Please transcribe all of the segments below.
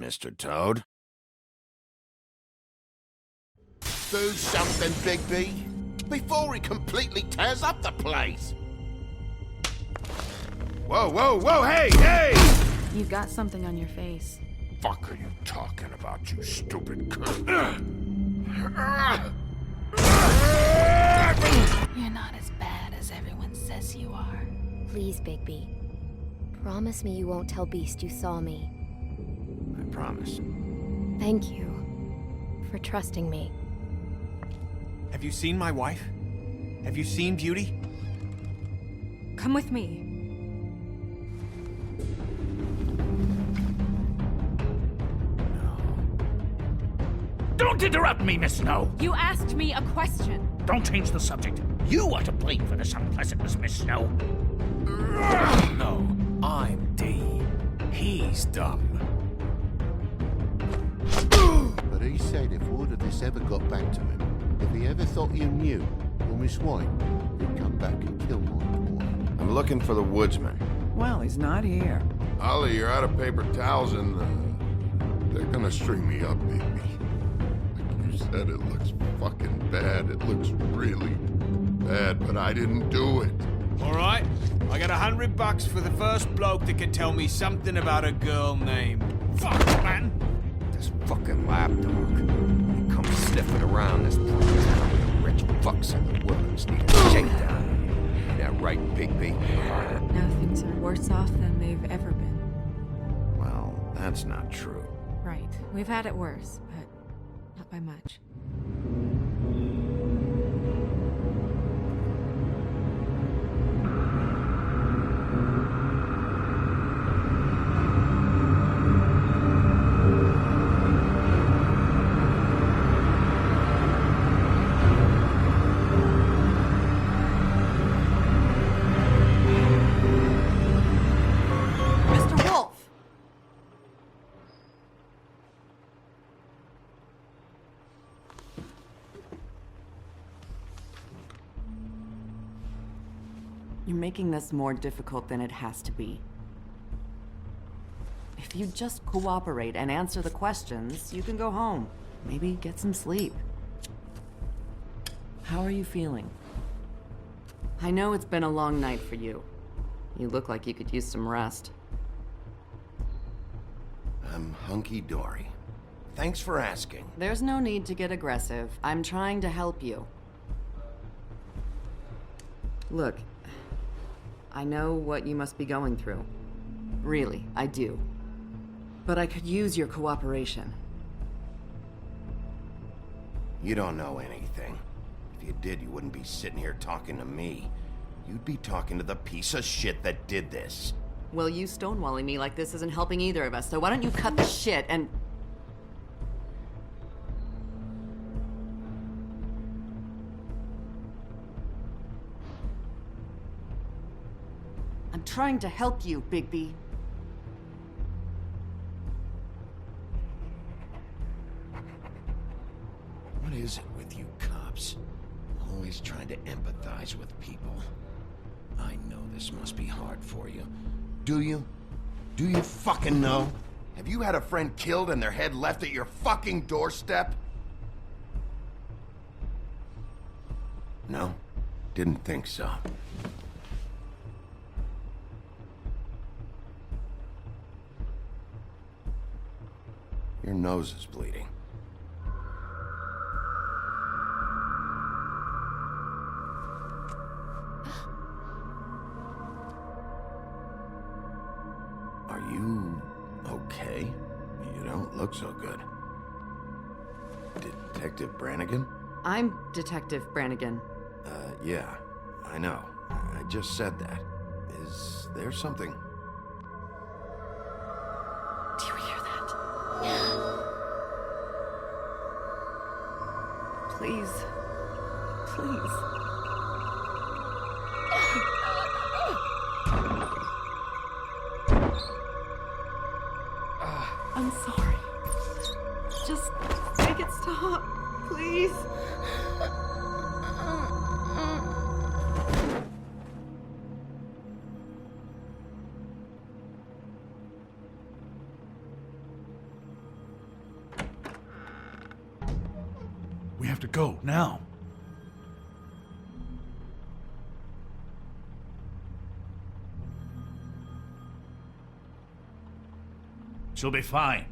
Mr. Toad. Do something, Bigby, before he completely tears up the place. Whoa, whoa, whoa, hey, hey! You've got something on your face. Fuck are you talking about, you stupid cunt? You're not as bad as everyone says you are. Please, Bigby. Promise me you won't tell Beast you saw me. I promise. Thank you for trusting me. Have you seen my wife? Have you seen Beauty? Come with me. Don't interrupt me, Miss Snow! You asked me a question. Don't change the subject. You are to blame for this unpleasantness, Miss Snow. No, I'm D. He's dumb. But he said if word of this ever got back to him, if he ever thought you knew, or Miss White, he'd come back and kill my boy. I'm looking for the woodsman. Well, he's not here. Ollie, you're out of paper towels and they're gonna string me up, baby. Like you said, it looks fucking bad. It looks really bad, but I didn't do it. All right, I got $100 for the first bloke that can tell me something about a girl named... Fuck, man! This fucking lapdog. He comes sniffing around this place. The rich fucks in the woods need a shakedown. Ain't that right, Bigby? Now things are worse off than they've ever been. Well, that's not true. Right. We've had it worse, but not by much. Mr. Wolf! You're making this more difficult than it has to be. If you just cooperate and answer the questions, you can go home. Maybe get some sleep. How are you feeling? I know it's been a long night for you. You look like you could use some rest. I'm hunky-dory. Thanks for asking. There's no need to get aggressive. I'm trying to help you. Look, I know what you must be going through. Really, I do. But I could use your cooperation. You don't know anything. If you did, you wouldn't be sitting here talking to me. You'd be talking to the piece of shit that did this. Well, you stonewalling me like this isn't helping either of us, so why don't you cut the shit and... I'm trying to help you, Bigby. What is it with you cops? Always trying to empathize with people. I know this must be hard for you. Do you? Do you fucking know? Have you had a friend killed and their head left at your fucking doorstep? No? Didn't think so. Your nose is bleeding. Are you okay? You don't look so good. Detective Brannigan? I'm Detective Brannigan. Yeah, I know. I just said that. Is there something? Do you hear that? Please. Please. I'm sorry. Just make it stop, please. to go, now. She'll be fine.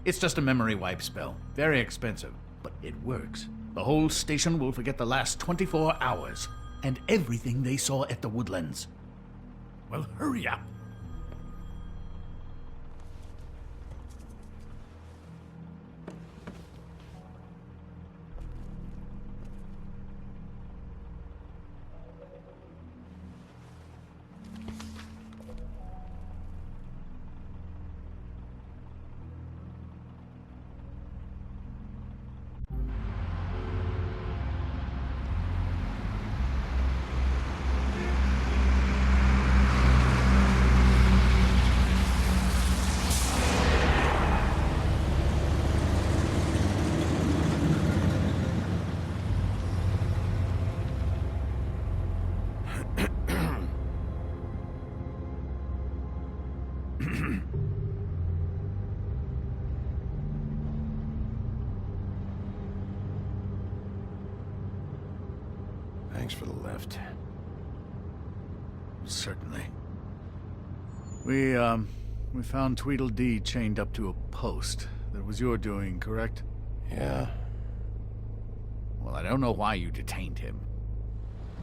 It's just a memory wipe spell. Very expensive, but it works. The whole station will forget the last 24 hours and everything they saw at the Woodlands. Well, hurry up. Thanks for the lift. Certainly. We found Tweedledee chained up to a post. That was your doing, correct? Yeah. Well, I don't know why you detained him.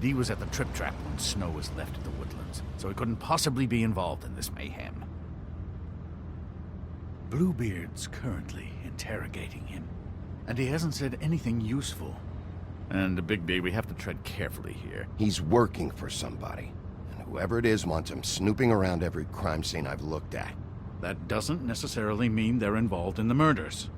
Dee was at the Trip Trap when Snow was left at the Woodlands, so he couldn't possibly be involved in this mayhem. Bluebeard's currently interrogating him, and he hasn't said anything useful. And Bigby, we have to tread carefully here. He's working for somebody. And whoever it is wants him snooping around every crime scene I've looked at. That doesn't necessarily mean they're involved in the murders.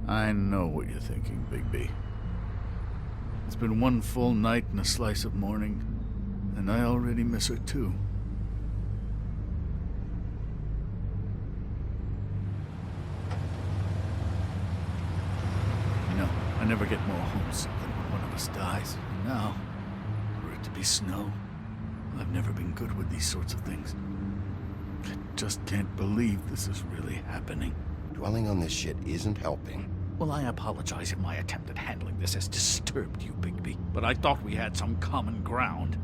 I know what you're thinking, Bigby. It's been one full night and a slice of morning, and I already miss her too. You know, I never get more homesick than when one of us dies. And now, for it to be Snow, I've never been good with these sorts of things. I just can't believe this is really happening. Dwelling on this shit isn't helping. Well, I apologize if my attempt at handling this has disturbed you, Bigby, but I thought we had some common ground.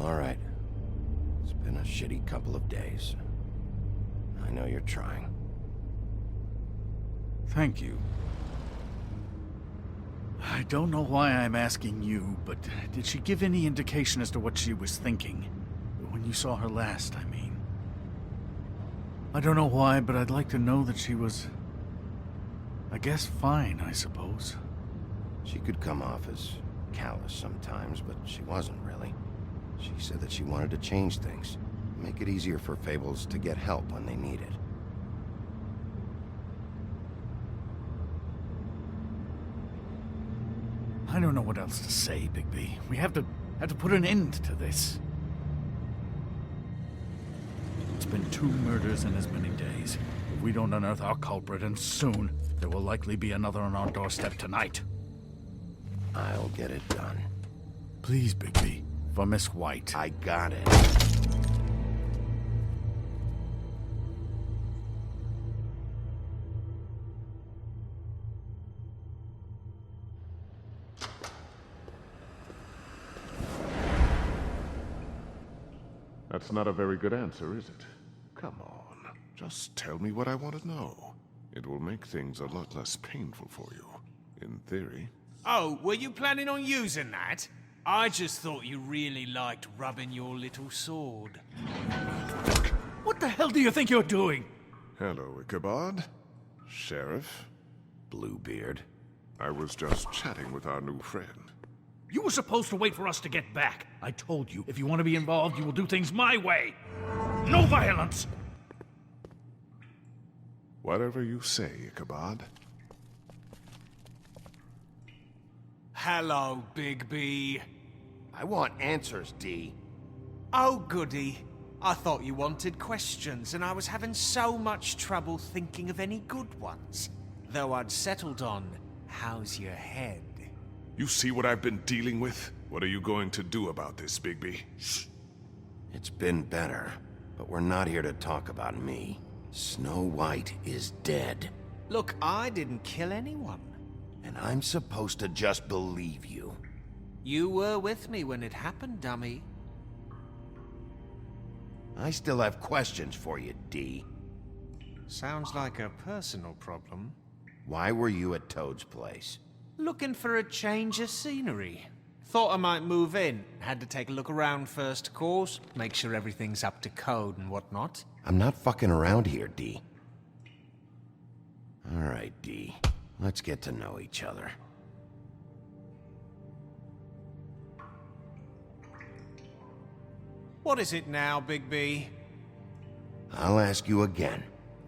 All right. It's been a shitty couple of days. I know you're trying. Thank you. I don't know why I'm asking you, but did she give any indication as to what she was thinking? When you saw her last, I mean. I don't know why, but I'd like to know that she was... I guess fine, I suppose. She could come off as callous sometimes, but she wasn't really. She said that she wanted to change things, make it easier for Fables to get help when they need it. I don't know what else to say, Bigby. We have to put an end to this. It's been 2 murders in as many days. If we don't unearth our culprit, and soon, there will likely be another on our doorstep tonight. I'll get it done. Please, Bigby. For Miss White. I got it. That's not a very good answer, is it? Come on. Just tell me what I want to know. It will make things a lot less painful for you. In theory. Oh, were you planning on using that? I just thought you really liked rubbing your little sword. What the hell do you think you're doing? Hello, Ichabod. Sheriff. Bluebeard. I was just chatting with our new friend. You were supposed to wait for us to get back. I told you, if you want to be involved, you will do things my way. No violence! Whatever you say, Ichabod. Hello, Bigby. I want answers, Dee. Oh, goody. I thought you wanted questions, and I was having so much trouble thinking of any good ones. Though I'd settled on, how's your head? You see what I've been dealing with? What are you going to do about this, Bigby? It's been better, but we're not here to talk about me. Snow White is dead. Look, I didn't kill anyone. And I'm supposed to just believe you. You were with me when it happened, dummy. I still have questions for you, D. Sounds like a personal problem. Why were you at Toad's place? Looking for a change of scenery. Thought I might move in. Had to take a look around first, of course. Make sure everything's up to code and whatnot. I'm not fucking around here, D. All right, D. Let's get to know each other. What is it now, Bigby? I'll ask you again.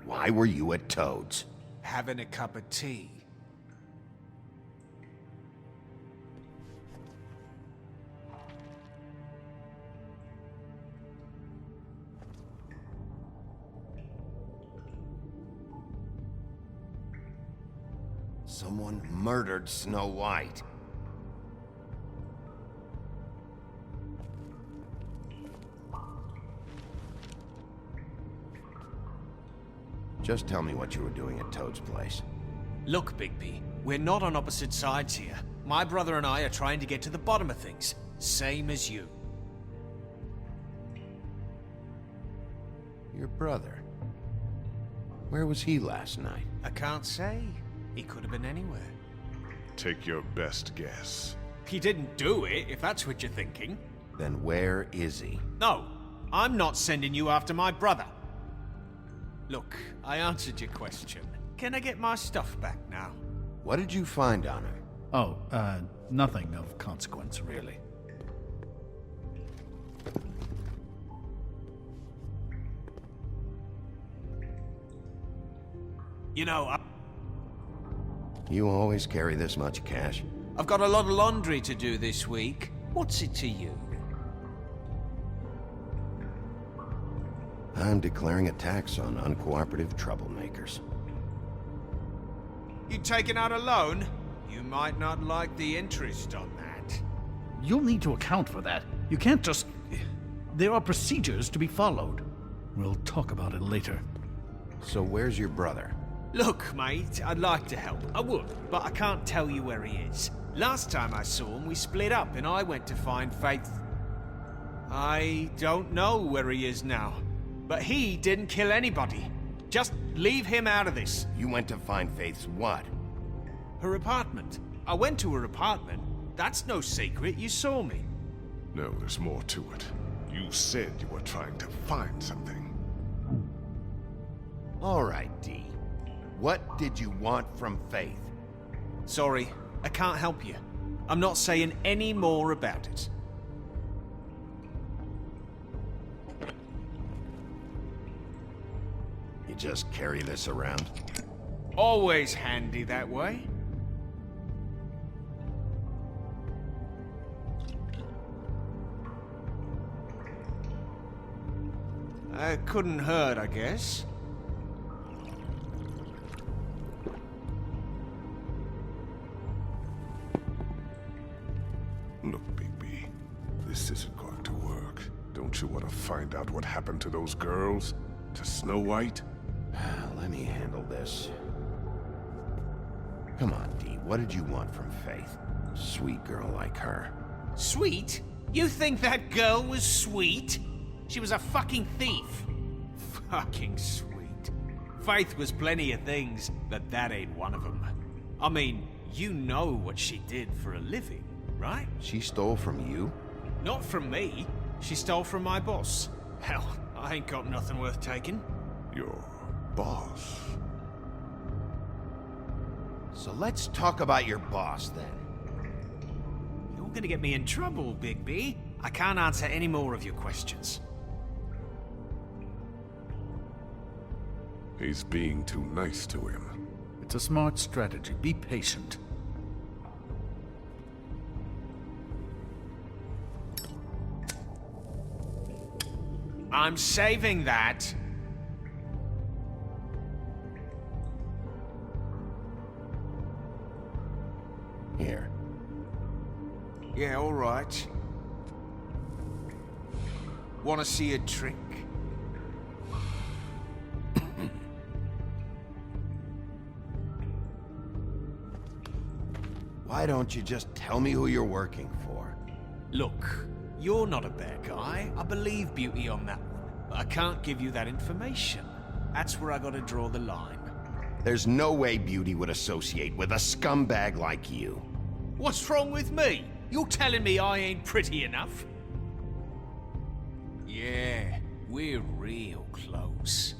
Why were you at Toad's? Having a cup of tea. Someone murdered Snow White. Just tell me what you were doing at Toad's place. Look, Bigby, we're not on opposite sides here. My brother and I are trying to get to the bottom of things. Same as you. Your brother? Where was he last night? I can't say. He could have been anywhere. Take your best guess. He didn't do it, if that's what you're thinking. Then where is he? No, I'm not sending you after my brother. Look, I answered your question. Can I get my stuff back now? What did you find on her? Oh, nothing of consequence, really. You know, You always carry this much cash? I've got a lot of laundry to do this week. What's it to you? I'm declaring a tax on uncooperative troublemakers. You taking out a loan? You might not like the interest on that. You'll need to account for that. You can't just... There are procedures to be followed. We'll talk about it later. So where's your brother? Look, mate, I'd like to help. I would, but I can't tell you where he is. Last time I saw him, we split up and I went to find Faith. I don't know where he is now. But he didn't kill anybody. Just leave him out of this. You went to find Faith's what? Her apartment. I went to her apartment. That's no secret. You saw me. No, there's more to it. You said you were trying to find something. All right, D. What did you want from Faith? Sorry, I can't help you. I'm not saying any more about it. You just carry this around? Always handy that way. Couldn't hurt, I guess. Look, Bigby, this isn't going to work. Don't you want to find out what happened to those girls? To Snow White? Let me handle this. Come on, D. What did you want from Faith? Sweet girl like her. Sweet? You think that girl was sweet? She was a fucking thief. Fucking sweet. Faith was plenty of things, but that ain't one of them. I mean, you know what she did for a living, right? She stole from you? Not from me. She stole from my boss. Hell, I ain't got nothing worth taking. Your boss. So let's talk about your boss, then. You're gonna get me in trouble, Bigby. I can't answer any more of your questions. He's being too nice to him. It's a smart strategy. Be patient. I'm saving that. Here. Yeah, all right. Want to see a trick? Why don't you just tell me who you're working for? Look, you're not a bad guy. I believe Beauty on that one. But I can't give you that information. That's where I gotta draw the line. There's no way Beauty would associate with a scumbag like you. What's wrong with me? You're telling me I ain't pretty enough? Yeah, we're real close.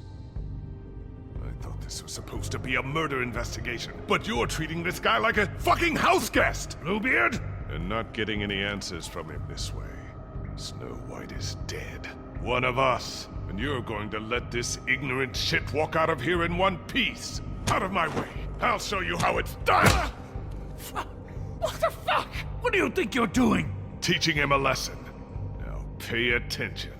I thought this was supposed to be a murder investigation, but you're treating this guy like a fucking house guest, Bluebeard! And not getting any answers from him this way. Snow White is dead. One of us. And you're going to let this ignorant shit walk out of here in one piece. Out of my way. I'll show you how it's done! What the fuck? What do you think you're doing? Teaching him a lesson. Now pay attention.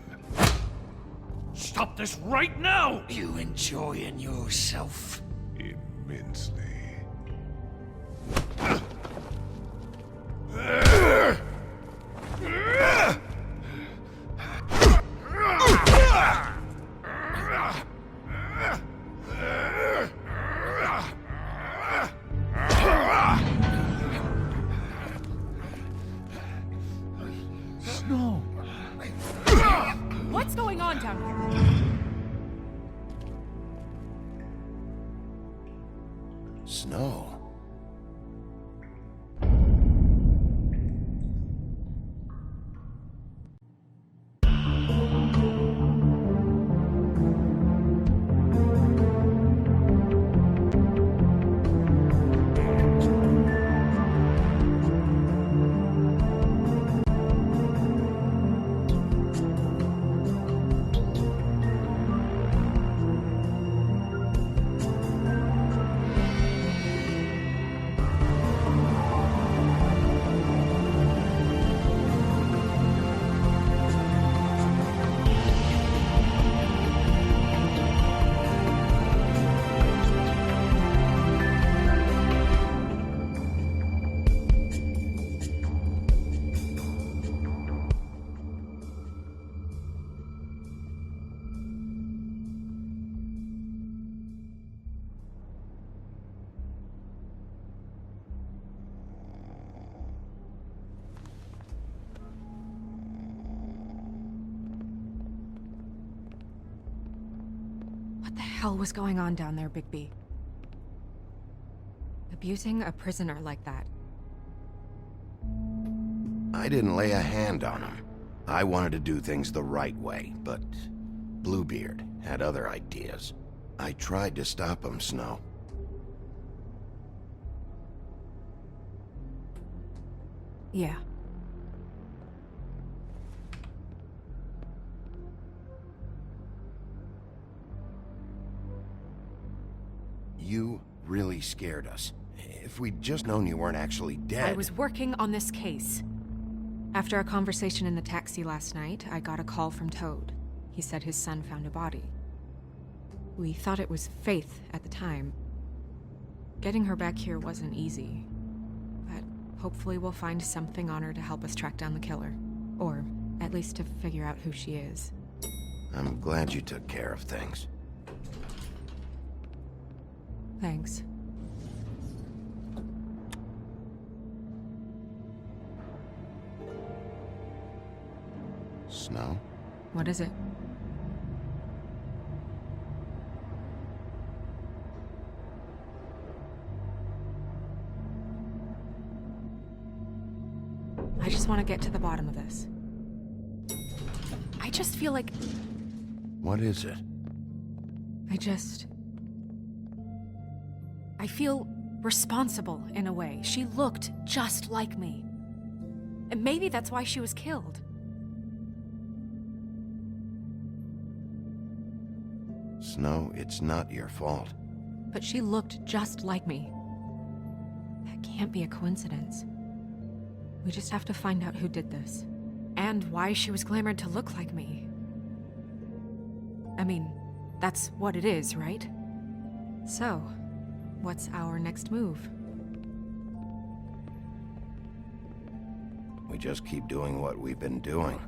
Stop this right now! You enjoying yourself? Immensely. Snow! What's going on down here? Snow. What the hell was going on down there, Bigby? Abusing a prisoner like that. I didn't lay a hand on him. I wanted to do things the right way, but Bluebeard had other ideas. I tried to stop him, Snow. Yeah. You really scared us. If we'd just known you weren't actually dead... I was working on this case. After a conversation in the taxi last night, I got a call from Toad. He said his son found a body. We thought it was Faith at the time. Getting her back here wasn't easy. But hopefully we'll find something on her to help us track down the killer. Or at least to figure out who she is. I'm glad you took care of things. Thanks. Snow? What is it? I just want to get to the bottom of this. I just feel like... What is it? I feel responsible in a way. She looked just like me. And maybe that's why she was killed. Snow, it's not your fault. But she looked just like me. That can't be a coincidence. We just have to find out who did this. And why she was glamored to look like me. I mean, that's what it is, right? So, what's our next move? We just keep doing what we've been doing.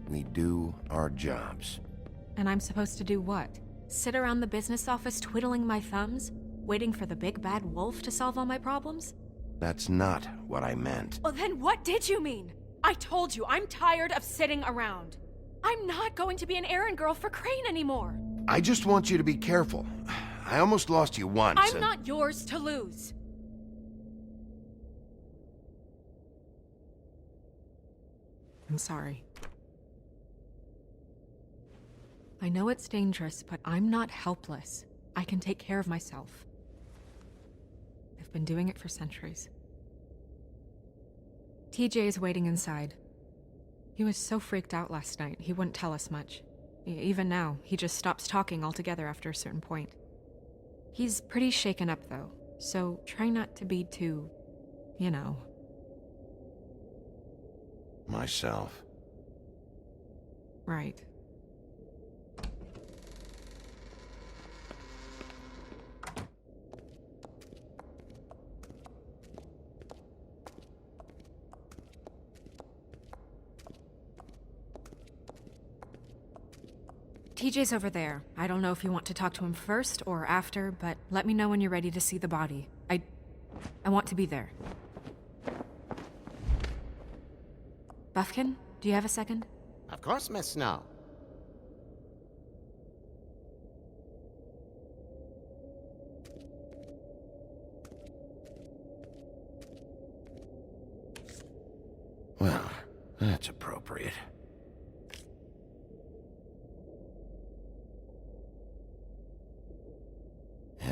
We do our jobs. And I'm supposed to do what? Sit around the business office twiddling my thumbs? Waiting for the big bad wolf to solve all my problems? That's not what I meant. Well, then what did you mean? I told you, I'm tired of sitting around. I'm not going to be an errand girl for Crane anymore. I just want you to be careful. I almost lost you once. I'm not yours to lose. I'm sorry. I know it's dangerous, but I'm not helpless. I can take care of myself. I've been doing it for centuries. TJ is waiting inside. He was so freaked out last night, he wouldn't tell us much. Even now, he just stops talking altogether after a certain point. He's pretty shaken up, though, so try not to be too, you know. Myself. Right. TJ's over there. I don't know if you want to talk to him first or after, but let me know when you're ready to see the body. I want to be there. Buffkin, do you have a second? Of course, Miss Snow. Well, that's appropriate.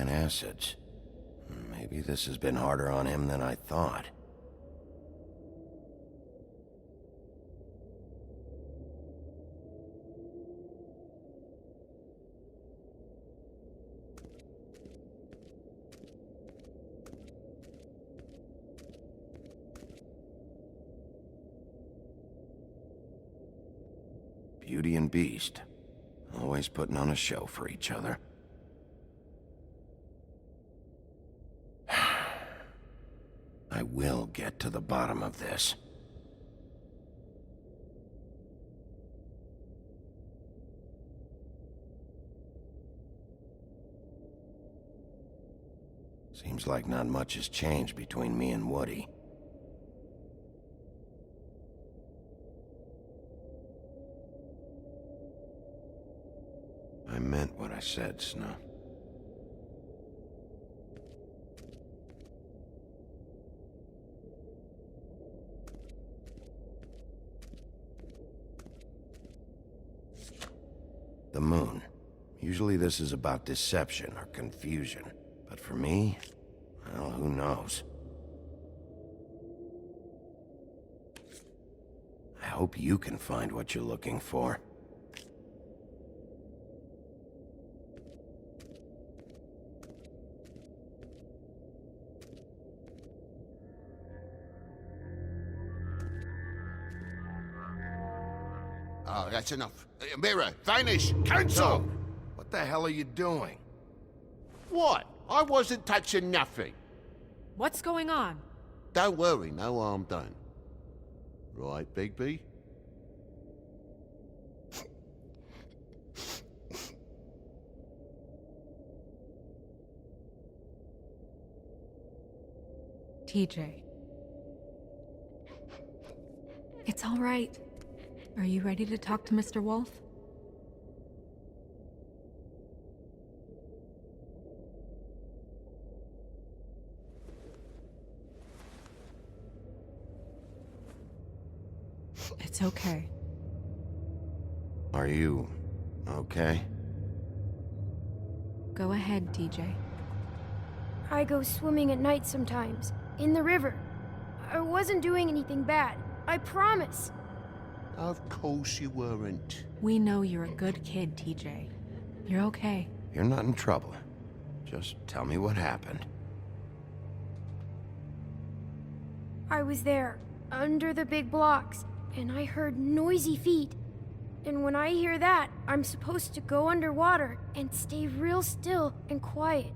Acids. Maybe this has been harder on him than I thought. Beauty and Beast. Always putting on a show for each other. I will get to the bottom of this. Seems like not much has changed between me and Woody. I meant what I said, Snow. The moon. Usually this is about deception or confusion. But for me, well, who knows? I hope you can find what you're looking for. Oh, that's enough. Mirror, vanish, cancel! What the hell are you doing? What? I wasn't touching nothing. What's going on? Don't worry, no harm done. Right, Bigby? TJ. It's all right. Are you ready to talk to Mr. Wolf? It's okay. Are you okay? Go ahead, TJ. I go swimming at night sometimes, in the river. I wasn't doing anything bad, I promise. Of course you weren't. We know you're a good kid, TJ. You're okay. You're not in trouble. Just tell me what happened. I was there, under the big blocks, and I heard noisy feet. And when I hear that, I'm supposed to go underwater and stay real still and quiet.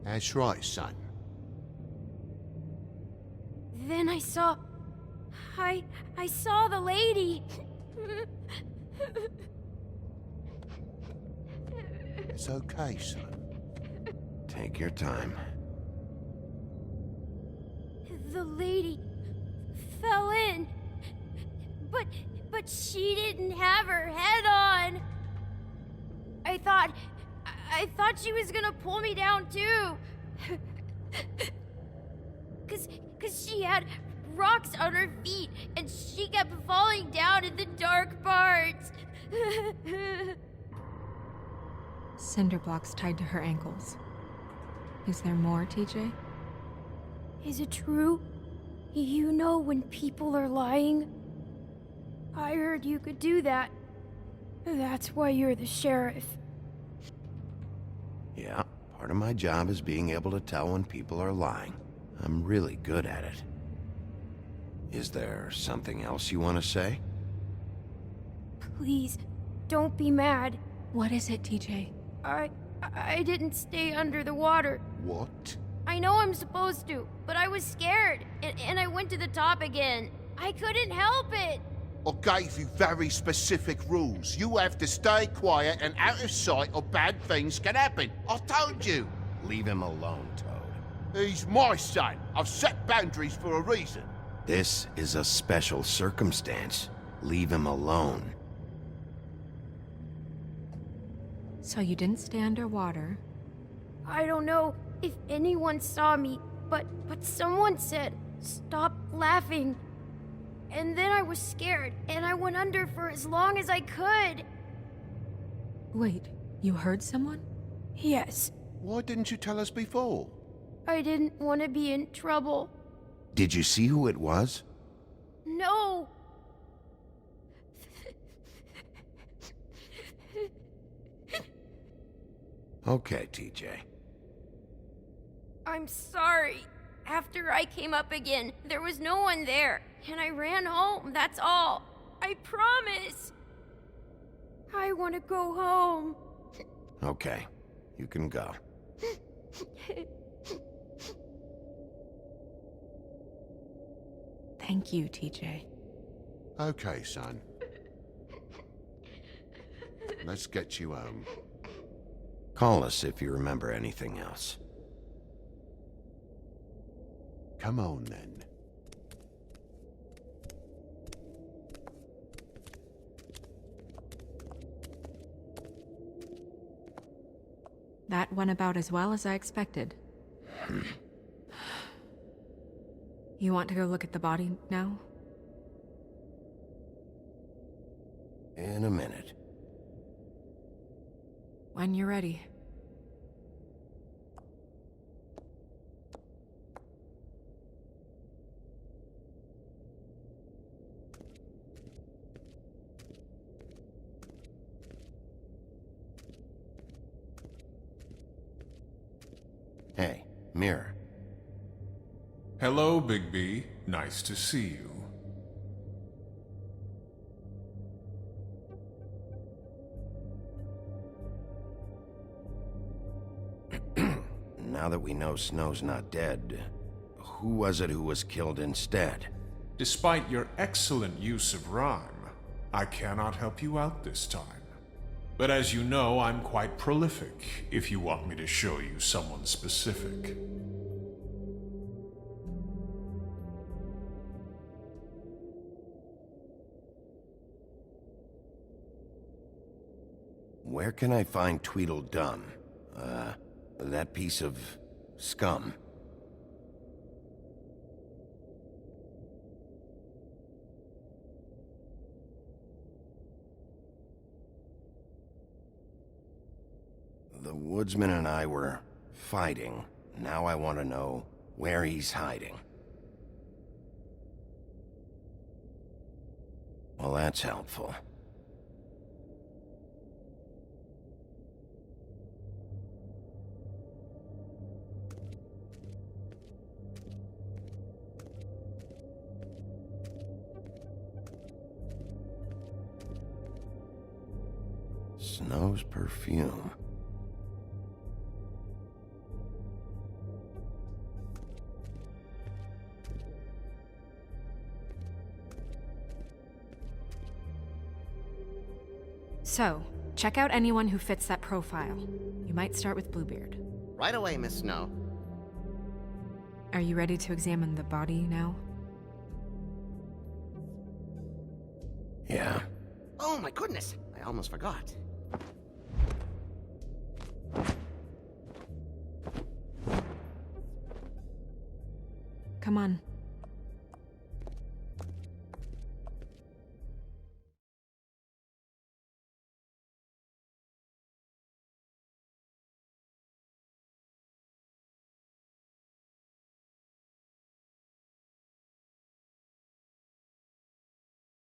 That's right, son. Then I saw... I saw the lady. It's okay, son. Take your time. The lady fell in. But she didn't have her head on. I thought she was gonna pull me down too. Cause she had rocks on her feet and she kept falling down in the dark parts. Cinder blocks tied to her ankles. Is there more, TJ? Is it true? You know when people are lying? I heard you could do that. That's why you're the sheriff. Yeah, part of my job is being able to tell when people are lying. I'm really good at it. Is there something else you want to say? Please, don't be mad. What is it, TJ? I didn't stay under the water. What? I know I'm supposed to, but I was scared, and I went to the top again. I couldn't help it. I gave you very specific rules. You have to stay quiet and out of sight or bad things can happen. I told you. Leave him alone, Toad. He's my son. I've set boundaries for a reason. This is a special circumstance. Leave him alone. So you didn't stay underwater. I don't know if anyone saw me, but someone said, "Stop laughing." And then I was scared, and I went under for as long as I could. Wait, you heard someone? Yes. Why didn't you tell us before? I didn't want to be in trouble. Did you see who it was? No. Okay, TJ. I'm sorry. After I came up again, there was no one there, and I ran home, that's all. I promise. I want to go home. Okay, you can go. Thank you, TJ. Okay, son. Let's get you home. Call us if you remember anything else. Come on, then. That went about as well as I expected. You want to go look at the body now? In a minute. When you're ready. Hey, Mirror. Hello, Bigby. Nice to see you. Now that we know Snow's not dead, who was it who was killed instead? Despite your excellent use of rhyme, I cannot help you out this time. But as you know, I'm quite prolific, if you want me to show you someone specific. Where can I find Tweedledum? That piece of scum. The woodsman and I were fighting. Now I want to know where he's hiding. Well, that's helpful. Snow's perfume. So, check out anyone who fits that profile. You might start with Bluebeard. Right away, Miss Snow. Are you ready to examine the body now? Yeah. Oh my goodness, I almost forgot. Come on.